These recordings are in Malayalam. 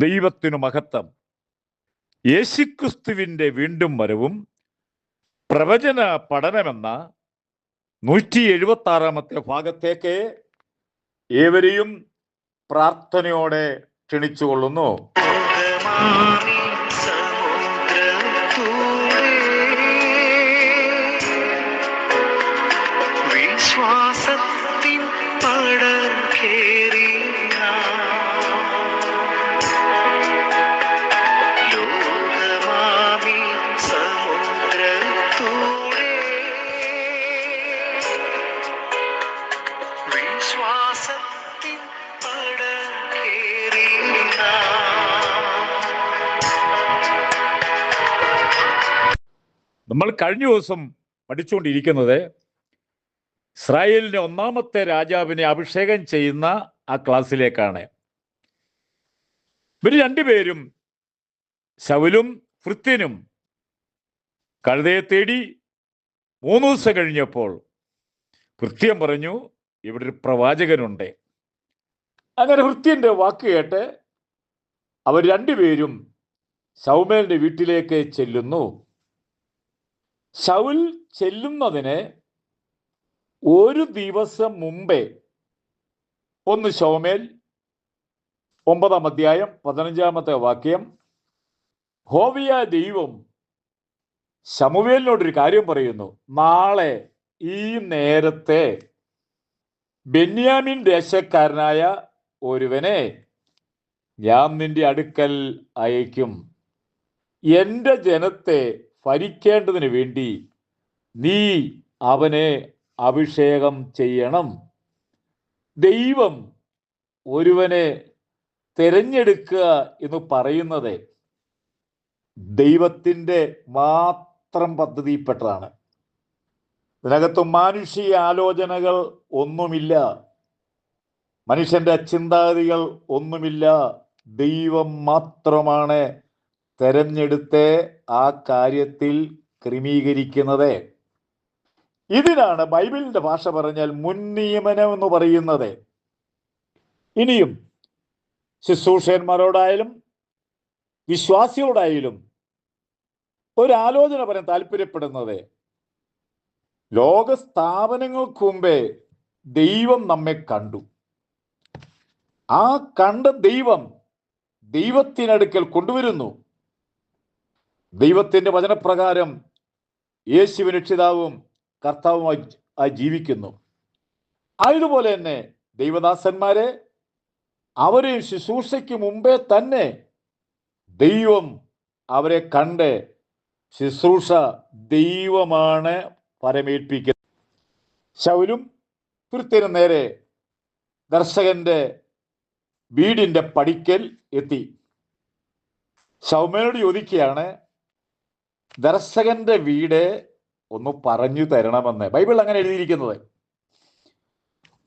ദൈവത്തിനു മഹത്വം. യേശുക്രിസ്തുവിന്റെ വീണ്ടും വരവും പ്രവചന പഠനമെന്ന 176 ഭാഗത്തേക്ക് ഏവരെയും പ്രാർത്ഥനയോടെ ക്ഷണിച്ചുകൊള്ളുന്നു. വിശ്വാസത്തിൻ പടർ കേറി ലോകമാമി സമുദ്രത്തൂടെ വിശ്വാസത്തിൻ പടർ കേറി നമ്മൾ കഴിഞ്ഞ ദിവസം പഠിച്ചുകൊണ്ടിരിക്കുന്നത് ഇസ്രായേലിന്റെ ഒന്നാമത്തെ രാജാവിനെ അഭിഷേകം ചെയ്യുന്ന ആ ക്ലാസ്സിലേക്കാണ്. ഇവർ രണ്ടുപേരും, ശൗലും ഭൃത്യനും, കഴുതയെ തേടി 3 ദിവസം കഴിഞ്ഞപ്പോൾ ഭൃത്യൻ പറഞ്ഞു, ഇവിടെ ഒരു പ്രവാചകനുണ്ട്. അങ്ങനെ ഭൃത്യന്റെ വാക്ക് കേട്ട് അവർ രണ്ടുപേരും ശൗമേലിന്റെ വീട്ടിലേക്ക് ചെല്ലുന്നു. ശൗൽ ചെല്ലുന്നതിന് 1 ദിവസം മുമ്പേ 1 ശമൂവേൽ 9-ാം അധ്യായം 15-ാമത്തെ വാക്യം, യഹോവ ദൈവം ശമൂവേലിനോടൊരു കാര്യം പറയുന്നു. നാളെ ഈ നേരത്തെ ബെന്യാമിൻ ദേശക്കാരനായ ഒരുവനെ ഞാൻ നിന്റെ അടുക്കൽ അയക്കും. എൻ്റെ ജനത്തെ ഭരിക്കേണ്ടതിന് വേണ്ടി നീ അവനെ അഭിഷേകം ചെയ്യണം. ദൈവം ഒരുവനെ തിരഞ്ഞെടുക്കുക എന്ന് പറയുന്നത് ദൈവത്തിൻ്റെ മാത്രം പദ്ധതിയിൽപ്പെട്ടതാണ്. ഇതിനകത്ത് മാനുഷിക ആലോചനകൾ ഒന്നുമില്ല, മനുഷ്യന്റെ ചിന്താഗതികൾ ഒന്നുമില്ല. ദൈവം മാത്രമാണ് തെരഞ്ഞെടുത്ത് ആ കാര്യത്തിൽ ക്രമീകരിക്കുന്നത്. ഇതിനാണ് ബൈബിളിന്റെ ഭാഷ പറഞ്ഞാൽ മുൻനിയമനം എന്ന് പറയുന്നത്. ഇനിയും ശുശ്രൂഷകന്മാരോടായാലും വിശ്വാസികളോടായാലും ഒരാലോചന പറയാൻ താല്പര്യപ്പെടുന്നത്, ലോകസ്ഥാപനങ്ങൾക്ക് മുമ്പേ ദൈവം നമ്മെ കണ്ടു. ആ കണ്ട ദൈവം ദൈവത്തിനടുക്കൽ കൊണ്ടുവരുന്നു. ദൈവത്തിന്റെ വചനപ്രകാരം യേശുവിൻ രക്ഷിതാവും കർത്താവുമായി ജീവിക്കുന്നു. അതുപോലെ തന്നെ ദൈവദാസന്മാരെ, അവരെ ശുശ്രൂഷയ്ക്ക് മുമ്പേ തന്നെ ദൈവം അവരെ കണ്ട് ശുശ്രൂഷ ദൈവമാണ് പരമേൽപ്പിക്കുന്നത്. ശൗലും ഭൃത്യനും നേരെ ദർശകന്റെ വീടിന്റെ പടിക്കൽ എത്തി. ശൗമേനോട് ചോദിക്കുകയാണ്, ദർശകന്റെ വീട് ഒന്ന് പറഞ്ഞു തരണമെന്ന്. ബൈബിൾ അങ്ങനെ എഴുതിയിരിക്കുന്നത്.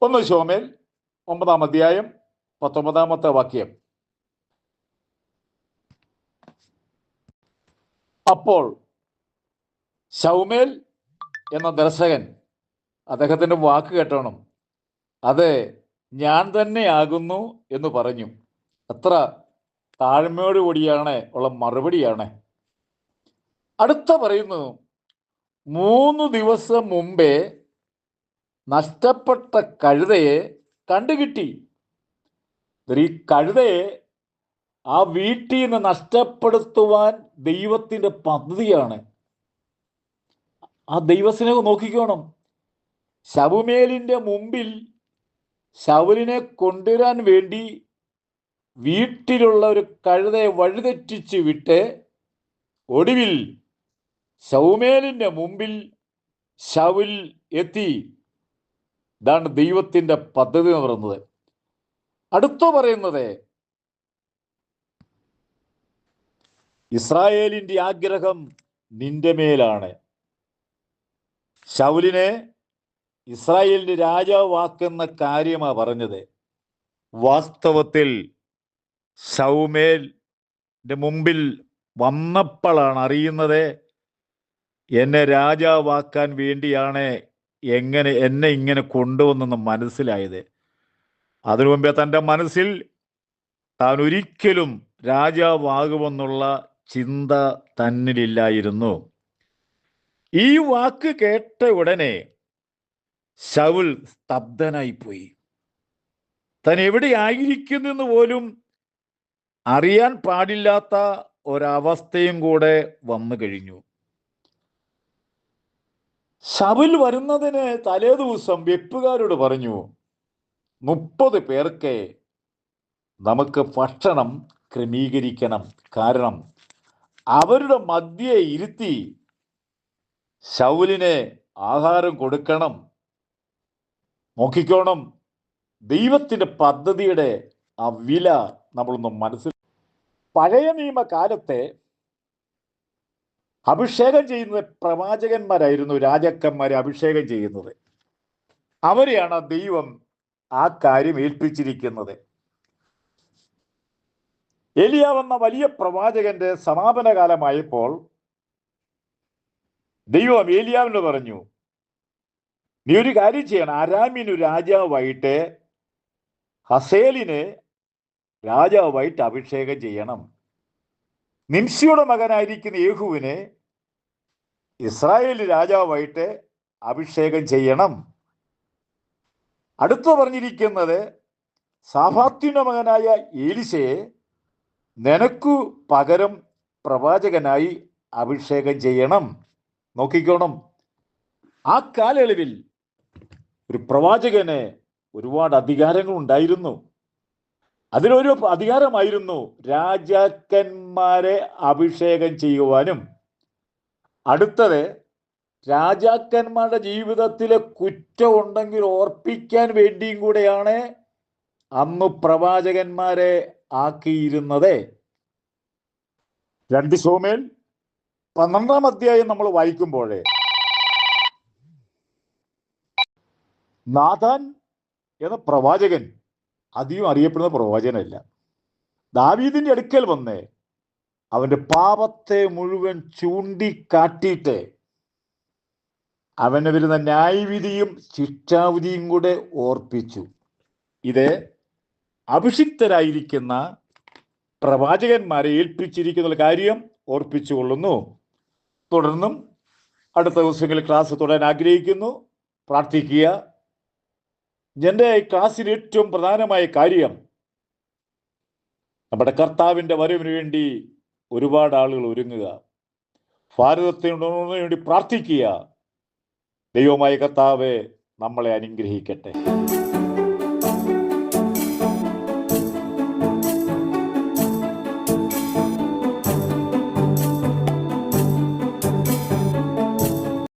1 ശമൂവേൽ 9-ാം അധ്യായം 19-ാമത്തെ വാക്യം. അപ്പോൾ ശൗമേൽ എന്ന ദർശകൻ, അദ്ദേഹത്തിന്റെ വാക്ക് കേട്ടോണം, അത് ഞാൻ തന്നെ ആകുന്നു എന്ന് പറഞ്ഞു. എത്ര താഴ്മയോടുകൂടിയാണ് ഉള്ള മറുപടിയാണ്. അടുത്ത പറയുന്നു, 3 ദിവസം മുമ്പേ നഷ്ടപ്പെട്ട കഴുതയെ കണ്ടുകിട്ടി. ഈ കഴുതയെ ആ വീട്ടിൽ നിന്ന് നഷ്ടപ്പെടുത്തുവാൻ ദൈവത്തിന്റെ പദ്ധതിയാണ്. ആ ദൈവസ്നേഹം നോക്കിക്കോണം. ശമൂവേലിന്റെ മുമ്പിൽ ശൗലിനെ കൊണ്ടുവരാൻ വേണ്ടി വീട്ടിലുള്ള ഒരു കഴുതയെ വഴിതെറ്റിച്ച് വിട്ട് ഒടുവിൽ ശമൂവേലിന്റെ മുമ്പിൽ ശൗൽ എത്തി. ഇതാണ് ദൈവത്തിന്റെ പദ്ധതി എന്ന് പറയുന്നത്. അടുത്ത പറയുന്നത്, ഇസ്രായേലിന്റെ ആഗ്രഹം നിന്റെ മേലാണ്. ശൗലിനെ ഇസ്രായേലിന്റെ രാജാവാക്കുന്ന കാര്യമാണ് പറഞ്ഞത്. വാസ്തവത്തിൽ ശമൂവേലിന്റെ മുമ്പിൽ വന്നപ്പോഴാണ് അറിയുന്നത്, എന്നെ രാജാവാക്കാൻ വേണ്ടിയാണ് എന്നെ ഇങ്ങനെ കൊണ്ടുവന്നെന്ന് മനസ്സിലായത്. അതിനു മുമ്പേ തൻ്റെ മനസ്സിൽ താൻ ഒരിക്കലും രാജാവാകുമെന്നുള്ള ചിന്ത തന്നിലില്ലായിരുന്നു. ഈ വാക്ക് കേട്ട ഉടനെ ശൗൽ സ്തബ്ധനായിപ്പോയി. താൻ എവിടെയായിരിക്കുന്നെന്ന് പോലും അറിയാൻ പാടില്ലാത്ത ഒരവസ്ഥയും കൂടെ വന്നു കഴിഞ്ഞു. ശൗൽ വരുന്നതിന് തലേ ദിവസം വെപ്പുകാരോട് പറഞ്ഞു, 30 പേർക്ക് നമുക്ക് ഭക്ഷണം ക്രമീകരിക്കണം. കാരണം അവരുടെ മധ്യേ ഇരുത്തി ശൗലിനെ ആഹാരം കൊടുക്കണം. നോക്കിക്കോണം, ദൈവത്തിന്റെ പദ്ധതിയുടെ ആ വില നമ്മളൊന്ന് മനസ്സിൽ. പഴയ നിയമകാലത്തെ അഭിഷേകം ചെയ്യുന്നത് പ്രവാചകന്മാരായിരുന്നു. രാജാക്കന്മാരെ അഭിഷേകം ചെയ്യുന്നത് അവരെയാണ് ദൈവം ആ കാര്യം ഏൽപ്പിച്ചിരിക്കുന്നത്. ഏലിയാവെന്ന വലിയ പ്രവാചകന്റെ സമാപന കാലമായപ്പോൾ ദൈവം ഏലിയാവിനോട് പറഞ്ഞു, നീ ഒരു കാര്യം ചെയ്യണം. അരാമിനു രാജാവായിട്ട് ഹസേലിനെ രാജാവായിട്ട് അഭിഷേകം ചെയ്യണം. നിംസിയുടെ മകനായിരിക്കുന്ന യേഹുവിനെ ഇസ്രായേൽ രാജാവായിട്ട് അഭിഷേകം ചെയ്യണം. അടുത്ത പറഞ്ഞിരിക്കുന്നത് സാഫാത്തിന്റെ മകനായ ഏലിശയെ നിനക്കു പകരം പ്രവാചകനായി അഭിഷേകം ചെയ്യണം. നോക്കിക്കോണം, ആ കാലയളവിൽ ഒരു പ്രവാചകന് ഒരുപാട് അധികാരങ്ങൾ ഉണ്ടായിരുന്നു. അതിലൊരു അധികാരമായിരുന്നു രാജാക്കന്മാരെ അഭിഷേകം ചെയ്യുവാനും. അടുത്തത് രാജാക്കന്മാരുടെ ജീവിതത്തിലെ കുറ്റം ഉണ്ടെങ്കിൽ ഓർപ്പിക്കാൻ വേണ്ടിയും കൂടെയാണ് അന്ന് പ്രവാചകന്മാരെ ആക്കിയിരുന്നത്. 2 ശമൂവേൽ 12-ാം അധ്യായം നമ്മൾ വായിക്കുമ്പോൾ നാഥാൻ എന്ന പ്രവാചകൻ അധികം അറിയപ്പെടുന്ന പ്രവാചകനല്ല. ദാവീദിന്റെ അടുക്കൽ വന്ന് അവന്റെ പാപത്തെ മുഴുവൻ ചൂണ്ടിക്കാട്ടിയിട്ട് അവന് വരുന്ന ന്യായവിധിയും ശിക്ഷാവിധിയും കൂടെ ഓർപ്പിച്ചു. ഇത് അഭിഷിക്തരായിരിക്കുന്ന പ്രവാചകന്മാരെ ഏൽപ്പിച്ചിരിക്കുന്ന കാര്യം ഓർപ്പിച്ചുകൊള്ളുന്നു. തുടർന്നും അടുത്ത ദിവസങ്ങളിൽ ക്ലാസ് തുടരാൻ ആഗ്രഹിക്കുന്നു. പ്രാർത്ഥിക്കുക. എൻ്റെ ക്ലാസ്സിൽ ഏറ്റവും പ്രധാനമായ കാര്യം, നമ്മുടെ കർത്താവിൻ്റെ വരവിന് വേണ്ടി ഒരുപാട് ആളുകൾ ഒരുങ്ങുക, ഭാരതത്തിന് വേണ്ടി പ്രാർത്ഥിക്കുക. ദൈവമായ കർത്താവേ നമ്മളെ അനുഗ്രഹിക്കട്ടെ.